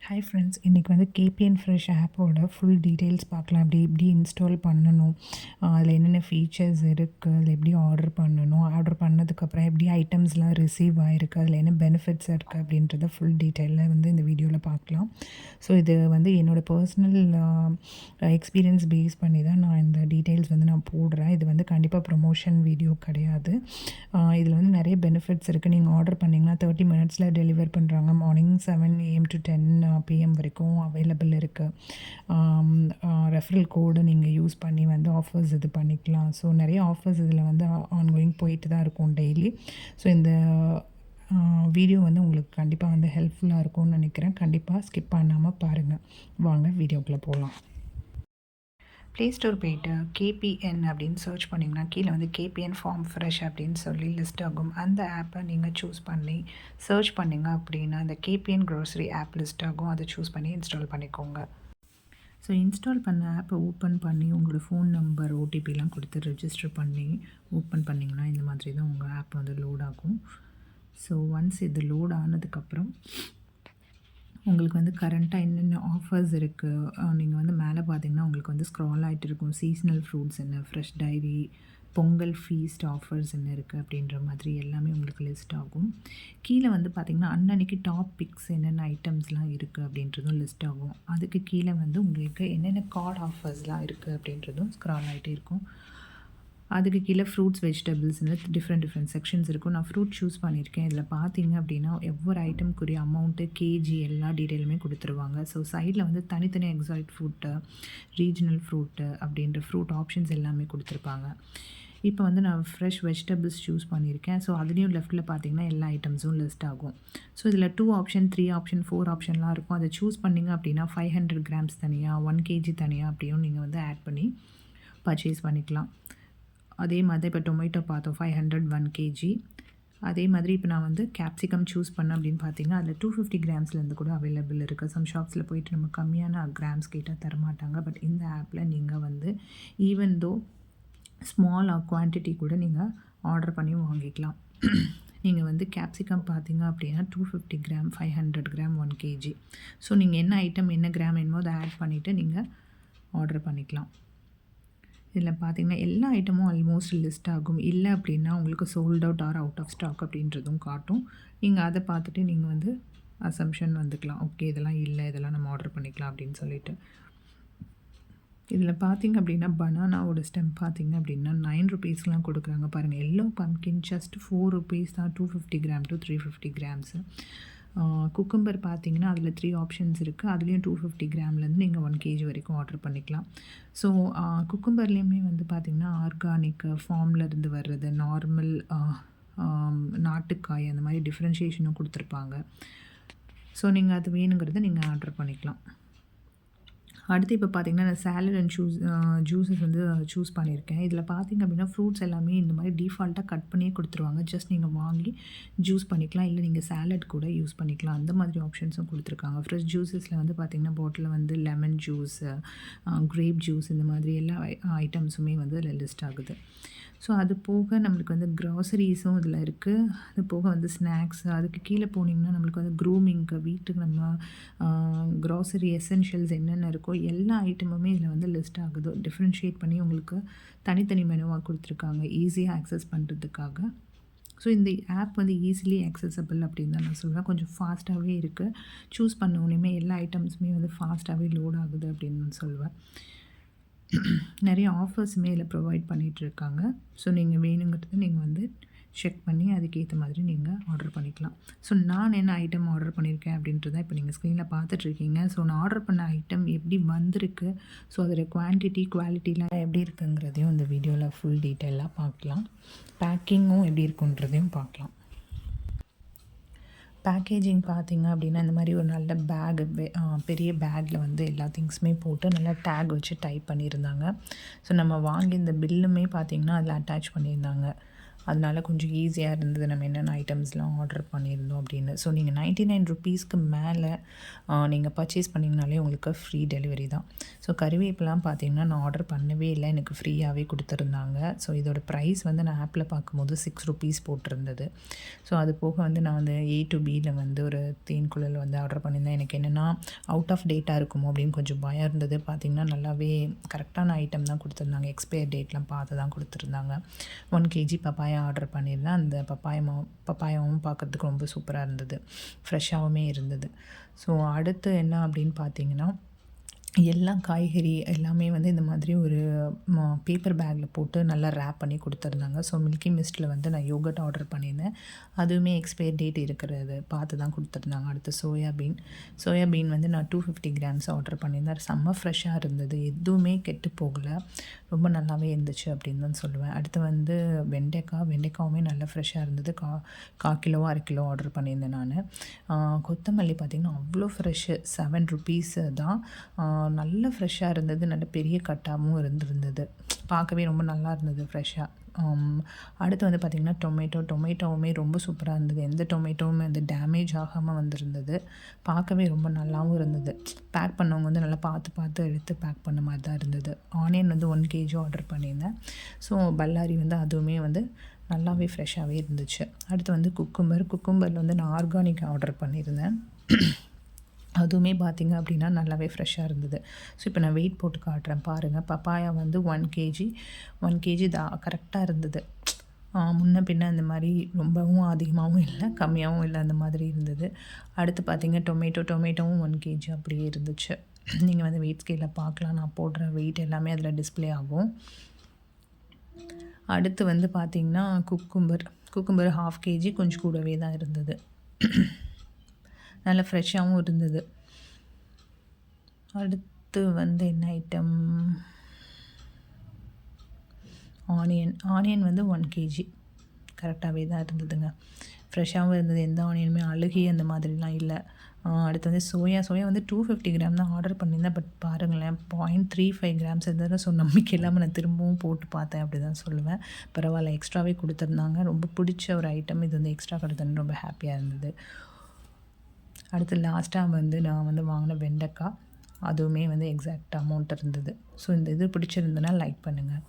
Hi friends, இன்றைக்கி வந்து KPN fresh ஆப்போட ஃபுல் டீட்டெயில்ஸ் பார்க்கலாம். அப்படி எப்படி இன்ஸ்டால் பண்ணணும், அதில் என்னென்ன ஃபீச்சர்ஸ் இருக்குது, அதில் எப்படி ஆர்டர் பண்ணணும், ஆர்டர் பண்ணதுக்கப்புறம் எப்படி ஐட்டம்ஸ்லாம் ரிசீவ் ஆகிருக்கு, அதில் என்ன பெனிஃபிட்ஸ் இருக்குது அப்படின்றத ஃபுல் டீட்டெயிலில் வந்து இந்த வீடியோவில் பார்க்கலாம். ஸோ இது வந்து என்னோடய பர்சனல் எக்ஸ்பீரியன்ஸ் பேஸ் பண்ணி தான் நான் இந்த டீட்டெயில்ஸ் வந்து நான் போடுறேன். இது வந்து கண்டிப்பாக ப்ரொமோஷன் வீடியோ கிடையாது. இதில் வந்து நிறைய பெனிஃபிட்ஸ் இருக்குது. நீங்கள் ஆர்டர் பண்ணிங்கன்னா 30 மினிட்ஸில் டெலிவர் பண்ணுறாங்க. மார்னிங் 7 AM to 10 PM வரைக்கும் அவைலபிள் இருக்குது. ரெஃபரல் கோடு நீங்கள் யூஸ் பண்ணி வந்து ஆஃபர்ஸ் இது பண்ணிக்கலாம். ஸோ நிறைய ஆஃபர்ஸ் இதில் வந்து ஆன்கோயிங் போயிட்டு தான் இருக்கும் டெய்லி. ஸோ இந்த வீடியோ வந்து உங்களுக்கு கண்டிப்பாக வந்து ஹெல்ப்ஃபுல்லாக இருக்கும்னு நினைக்கிறேன். கண்டிப்பாக ஸ்கிப் பண்ணாமல் பாருங்கள். வாங்க வீடியோக்குள்ளே போகலாம். ப்ளே ஸ்டோர் போய்ட்டு கேபிஎன் அப்படின்னு சர்ச் பண்ணிங்கன்னா கீழே வந்து கேபிஎன் ஃபார்ம் ஃப்ரெஷ் அப்படின்னு சொல்லி லிஸ்ட் ஆகும். அந்த ஆப்பை நீங்கள் சூஸ் பண்ணி சர்ச் பண்ணிங்க அப்படின்னா அந்த கேபிஎன் க்ரோசரி ஆப் லிஸ்ட் ஆகும். அதை சூஸ் பண்ணி இன்ஸ்டால் பண்ணிக்கோங்க. ஸோ இன்ஸ்டால் பண்ண ஆப்பை ஓப்பன் பண்ணி உங்களோட ஃபோன் நம்பர் ஓடிபிலாம் கொடுத்து ரெஜிஸ்டர் பண்ணி ஓப்பன் பண்ணிங்கன்னா இந்த மாதிரி தான் உங்கள் ஆப் வந்து லோட் ஆகும். ஸோ ஒன்ஸ் இது லோட் ஆனதுக்கப்புறம் உங்களுக்கு வந்து கரண்ட்டாக என்னென்ன ஆஃபர்ஸ் இருக்குது, நீங்கள் வந்து மேலே பார்த்தீங்கன்னா உங்களுக்கு வந்து ஸ்க்ரால் ஆகிட்டு இருக்கும். சீசனல் ஃப்ரூட்ஸ் என்ன, fresh dairy, Pongal feast offers என்ன இருக்குது அப்படின்ற மாதிரி எல்லாமே உங்களுக்கு லிஸ்ட் ஆகும். கீழே வந்து பார்த்திங்கன்னா அன்னன்னைக்கு டாப் பிக்ஸ் என்னென்ன ஐட்டம்ஸ்லாம் இருக்குது அப்படின்றதும் லிஸ்ட் ஆகும். அதுக்கு கீழே வந்து உங்களுக்கு என்னென்ன கார்ட் ஆஃபர்ஸ்லாம் இருக்குது அப்படின்றதும் ஸ்க்ரால் ஆகிட்டே இருக்கும். அதுக்கு கீழே ஃப்ரூட்ஸ், வெஜிடபிள்ஸ்னு டிஃப்ரெண்ட் செக்ஷன்ஸ் இருக்கும். நான் ஃப்ரூட் சூஸ் பண்ணியிருக்கேன். இதில் பார்த்தீங்க அப்படின்னா ஒவ்வொரு ஐட்டம்க்குரிய அமௌண்ட்டு, கேஜி எல்லா டீட்டெயிலுமே கொடுத்துருவாங்க. ஸோ சைடில் வந்து தனித்தனி எக்ஸாக்ட் ஃப்ரூட்டு, ரீஜனல் ஃப்ரூட்டு அப்படின்ற ஃப்ரூட் ஆப்ஷன்ஸ் எல்லாமே கொடுத்துருப்பாங்க. இப்போ வந்து நான் ஃப்ரெஷ் வெஜிடபிள்ஸ் சூஸ் பண்ணியிருக்கேன். ஸோ அதுலேயும் லெஃப்ட்டில் பார்த்தீங்கன்னா எல்லா ஐட்டம்ஸும் லிஸ்ட் ஆகும். ஸோ இதில் 2 ஆப்ஷன், 3 ஆப்ஷன், 4 ஆப்ஷன்லாம் இருக்கும். அதை சூஸ் பண்ணிங்க அப்படின்னா 500 கிராம்ஸ் தனியாக, 1 kg தனியாக அப்படியும் நீங்கள் வந்து ஆட் பண்ணி பர்ச்சேஸ் பண்ணிக்கலாம். அதே மாதிரி இப்போ டொமேட்டோ பார்த்தோம் 500 1 kg. அதே மாதிரி இப்போ நான் வந்து கேப்சிகம் சூஸ் பண்ணேன் அப்படின்னு பார்த்தீங்கன்னா அதில் 250 கிராம்ஸ்லேருந்து கூட அவைலபிள் இருக்குது. சம் ஷாப்ஸில் போயிட்டு நம்ம கம்மியான கிராம்ஸ் கேட்டால் தரமாட்டாங்க. பட் இந்த ஆப்பில் நீங்கள் வந்து ஈவன் தோ ஸ்மால் குவான்டிட்டி கூட நீங்கள் ஆர்டர் பண்ணி வாங்கிக்கலாம். நீங்கள் வந்து கேப்சிகம் பார்த்தீங்க அப்படின்னா 250 கிராம், 500 கிராம், 1 kg. ஸோ நீங்கள் என்ன ஐட்டம் என்ன கிராம் என்னமோ அதை ஆட் பண்ணிவிட்டு நீங்கள் ஆர்டர் பண்ணிக்கலாம். இதில் பார்த்தீங்கன்னா எல்லா ஐட்டமும் ஆல்மோஸ்ட் லிஸ்ட் ஆகும். இல்லை அப்படின்னா உங்களுக்கு sold out or out of stock அப்படின்றதும் காட்டும். நீங்கள் அதை பார்த்துட்டு நீங்கள் வந்து அசம்ஷன் வந்துக்கலாம். ஓகே, இதெல்லாம் இல்லை, இதெல்லாம் நம்ம ஆர்டர் பண்ணிக்கலாம் அப்படின்னு சொல்லிட்டு. இதில் பார்த்தீங்க அப்படின்னா பனானாவோட ஸ்டெம் பார்த்தீங்க அப்படின்னா 9 rupeesலாம் கொடுக்குறாங்க. பாருங்கள், எல்லோ பம்கின் ஜஸ்ட் 4 rupees தான், 250 கிராம் to 350 கிராம்ஸு. குக்கும்பர் பார்த்தீங்கன்னா அதில் 3 ஆப்ஷன்ஸ் இருக்குது. அதுலேயும் 250 கிராம்லேருந்து நீங்கள் 1 kg வரைக்கும் ஆர்டர் பண்ணிக்கலாம். ஸோ குக்கும்பர்லேயுமே வந்து பார்த்திங்கன்னா ஆர்கானிக் ஃபார்ம்லேருந்து வர்றது, நார்மல் நாட்டுக்காய், அந்த மாதிரி டிஃப்ரென்ஷியேஷனும் கொடுத்துருப்பாங்க. ஸோ நீங்கள் அது வேணுங்கிறத நீங்கள் ஆர்டர் பண்ணிக்கலாம். அடுத்து இப்போ பார்த்திங்கன்னா நான் சாலட் அண்ட் ஜூஸஸ் வந்து சூஸ் பண்ணியிருக்கேன். இதில் பார்த்திங்க அப்படின்னா ஃப்ரூட்ஸ் எல்லாமே இந்த மாதிரி டிஃபால்ட்டாக கட் பண்ணியே கொடுத்துருவாங்க. ஜஸ்ட் நீங்கள் வாங்கி ஜூஸ் பண்ணிக்கலாம். இல்லை நீங்கள் சாலட் கூட யூஸ் பண்ணிக்கலாம். அந்த மாதிரி ஆப்ஷன்ஸும் கொடுத்துருக்காங்க. ஃப்ரெஷ் ஜூஸஸில் வந்து பார்த்திங்கன்னா பாட்டிலில் வந்து லெமன் ஜூஸ், கிரேப் ஜூஸ், இந்த மாதிரி எல்லா ஐட்டம்ஸுமே வந்து அதில் லிஸ்ட் ஆகுது. ஸோ அது போக நம்மளுக்கு வந்து க்ராசரிஸும் இதில் இருக்குது. அது போக வந்து ஸ்நாக்ஸ், அதுக்கு கீழே போனீங்கன்னா நம்மளுக்கு வந்து க்ரூமிங்க்கு, வீட்டுக்கு நம்ம க்ராசரி எசென்ஷியல்ஸ் என்னென்ன இருக்கோ எல்லா ஐட்டமுமே இதில் வந்து லிஸ்ட் ஆகுது. டிஃப்ரென்ஷியேட் பண்ணி உங்களுக்கு தனித்தனி மெனுவாக கொடுத்துருக்காங்க ஈஸியாக ஆக்சஸ் பண்ணுறதுக்காக. ஸோ இந்த ஆப் வந்து ஈஸிலி ஆக்சசபிள் அப்படின்னு தான் நான் சொல்வேன். கொஞ்சம் ஃபாஸ்ட்டாகவே இருக்குது. சூஸ் பண்ண உடனே எல்லா ஐட்டம்ஸுமே வந்து ஃபாஸ்ட்டாகவே லோட் ஆகுது அப்படின்னு நான் சொல்வேன். நிறைய ஆஃபர்ஸுமே இதில் ப்ரொவைட் பண்ணிகிட்ருக்காங்க. ஸோ நீங்கள் வேணுங்கிறது நீங்கள் வந்து செக் பண்ணி அதுக்கேற்ற மாதிரி நீங்கள் ஆர்டர் பண்ணிக்கலாம். ஸோ நான் என்ன ஐட்டம் ஆர்டர் பண்ணியிருக்கேன் அப்படின்றத இப்போ நீங்கள் ஸ்க்ரீனில் பார்த்துட்ருக்கீங்க. ஸோ நான் ஆர்டர் பண்ண ஐட்டம் எப்படி வந்திருக்கு, ஸோ அதோட குவான்டிட்டி, குவாலிட்டிலாம் எப்படி இருக்குங்கிறதையும் இந்த வீடியோவில் ஃபுல் டீட்டெயிலாக பார்க்கலாம். பேக்கிங்கும் எப்படி இருக்குன்றதையும் பார்க்கலாம். பேக்கேஜிங் பார்த்திங்க அப்படின்னா இந்த மாதிரி ஒரு நல்ல பேக், பெரிய பேக்கில் வந்து எல்லா திங்ஸுமே போட்டு நல்லா டேக் வச்சு டைப் பண்ணியிருந்தாங்க. ஸோ நம்ம வாங்கி இந்த பில்லுமே பார்த்திங்கன்னா அதில் அட்டாச் பண்ணியிருந்தாங்க. அதனால கொஞ்சம் ஈஸியாக இருந்தது நம்ம என்னென்ன ஐட்டம்ஸ்லாம் ஆர்டர் பண்ணியிருந்தோம் அப்படின்னு. ஸோ நீங்கள் 99 ருப்பீஸ்க்கு மேலே நீங்கள் பர்ச்சேஸ் பண்ணிங்கனாலே உங்களுக்கு ஃப்ரீ டெலிவரி தான். ஸோ கறிவேப்பிலாம் பார்த்தீங்கன்னா நான் ஆர்டர் பண்ணவே இல்லை, எனக்கு ஃப்ரீயாகவே கொடுத்துருந்தாங்க. ஸோ இதோட ப்ரைஸ் வந்து நான் ஆப்பில் பார்க்கும்போது 6 ருப்பீஸ் போட்டிருந்தது. ஸோ அது போக வந்து நான் வந்து A to Bயில் வந்து ஒரு தேன் குழல் வந்து ஆர்டர் பண்ணியிருந்தேன். எனக்கு என்னென்னா அவுட் ஆஃப் டேட்டாக இருக்குமோ அப்படின்னு கொஞ்சம் பயம் இருந்தது. பார்த்திங்கன்னா நல்லாவே கரெக்டான ஐட்டம் தான் கொடுத்துருந்தாங்க. எக்ஸ்பயர் டேட்லாம் பார்த்து தான் கொடுத்துருந்தாங்க. 1 கேஜி பப்பாயா ஆர்டர் பண்ணியிருந்தேன். அந்த பப்பாயாவும் பார்க்குறதுக்கு ரொம்ப சூப்பராக இருந்தது, ஃப்ரெஷ்ஷாகவுமே இருந்தது. ஸோ அடுத்து என்ன அப்படின்னு பார்த்தீங்கன்னா, எல்லா காய்கறி எல்லாமே வந்து இந்த மாதிரி ஒரு பேப்பர் பேக்கில் போட்டு நல்லா ரேப் பண்ணி கொடுத்துருந்தாங்க. ஸோ மில்கி மிஸ்ட்டில் வந்து நான் யோகர்ட் ஆர்டர் பண்ணியிருந்தேன். அதுவுமே எக்ஸ்பயர் டேட் இருக்கிறது பார்த்து தான் கொடுத்துருந்தாங்க. அடுத்து சோயாபீன் வந்து நான் 250 கிராம்ஸ் ஆர்டர் பண்ணியிருந்தேன். செம்ம ஃப்ரெஷ்ஷாக இருந்தது, எதுவுமே கெட்டு போகலை, ரொம்ப நல்லாவே இருந்துச்சு அப்படின்னு தான் சொல்லுவேன். அடுத்து வந்து வெண்டைக்காவுமே நல்லா ஃப்ரெஷ்ஷாக இருந்தது. 1/4 கிலோ 1/2 கிலோ ஆர்டர் பண்ணியிருந்தேன் நான். கொத்தமல்லி பார்த்திங்கன்னா அவ்வளோ ஃப்ரெஷ்ஷு, 7 ருப்பீஸு தான். நல்ல ஃப்ரெஷ்ஷாக இருந்தது, நல்ல பெரிய கட்டாகவும் இருந்திருந்தது, பார்க்கவே ரொம்ப நல்லா இருந்தது ஃப்ரெஷ்ஷாக. அடுத்து வந்து பார்த்திங்கன்னா டொமேட்டோவுமே ரொம்ப சூப்பராக இருந்தது. எந்த டொமேட்டோவுமே வந்து டேமேஜ் ஆகாமல் வந்திருந்தது, பார்க்கவே ரொம்ப நல்லாவும் இருந்தது. பேக் பண்ணவங்க வந்து நல்லா பார்த்து எடுத்து பேக் பண்ண மாதிரி தான் இருந்தது. ஆனியன் வந்து 1 கேஜி ஆர்டர் பண்ணியிருந்தேன். ஸோ பல்லாரி வந்து அதுவுமே வந்து நல்லாவே ஃப்ரெஷ்ஷாகவே இருந்துச்சு. அடுத்து வந்து குக்கும்பரில் வந்து நான் ஆர்கானிக் ஆர்டர் பண்ணியிருந்தேன். அதுவுமே பார்த்திங்க அப்படின்னா நல்லாவே ஃப்ரெஷ்ஷாக இருந்தது. ஸோ இப்போ நான் வெயிட் போட்டு காட்டுறேன் பாருங்கள். பப்பாயா வந்து 1 கேஜி தான் கரெக்டாக இருந்தது. முன்ன பின்ன அந்த மாதிரி ரொம்பவும் அதிகமாகவும் இல்லை, கம்மியாகவும் இல்லை, அந்த மாதிரி இருந்தது. அடுத்து பார்த்திங்க டொமேட்டோவும் 1 கேஜி அப்படியே இருந்துச்சு. நீங்கள் வந்து வெயிட் ஸ்கேலில் பார்க்கலாம், நான் போடுற வெயிட் எல்லாமே அதில் டிஸ்பிளே ஆகும். அடுத்து வந்து பார்த்திங்கன்னா குக்கும்பர் 1/2 கேஜி கொஞ்சம் கூடவே தான் இருந்தது, நல்ல ஃப்ரெஷ்ஷாகவும் இருந்தது. அடுத்து வந்து என்ன ஐட்டம், ஆனியன் வந்து 1 கேஜி கரெக்டாகவே தான் இருந்ததுங்க, ஃப்ரெஷ்ஷாகவும் இருந்தது. எந்த ஆனியனுமே அழுகி அந்த மாதிரிலாம் இல்லை. அடுத்து வந்து சோயா வந்து 250 கிராம் தான் ஆர்டர் பண்ணியிருந்தேன். பட் பாருங்களேன் 0.35 கிராம்ஸ் இருந்தது. ஸோ நம்பிக்கை இல்லாமல் நான் திரும்பவும் போட்டு பார்த்தேன், அப்படி தான் சொல்லுவேன். பரவாயில்ல, எக்ஸ்ட்ராவே கொடுத்துருந்தாங்க. ரொம்ப பிடிச்ச ஒரு ஐட்டம் இது, வந்து எக்ஸ்ட்ரா கொடுத்தோன்னு ரொம்ப ஹாப்பியாக இருந்தது. அடுத்து லாஸ்ட்டாக வந்து நான் வந்து வாங்கின வெண்டைக்காய், அதுவுமே வந்து எக்ஸாக்ட் அமௌண்ட் இருந்தது. ஸோ இந்த இது பிடிச்சிருந்ததுன்னா லைக் பண்ணுங்கள்.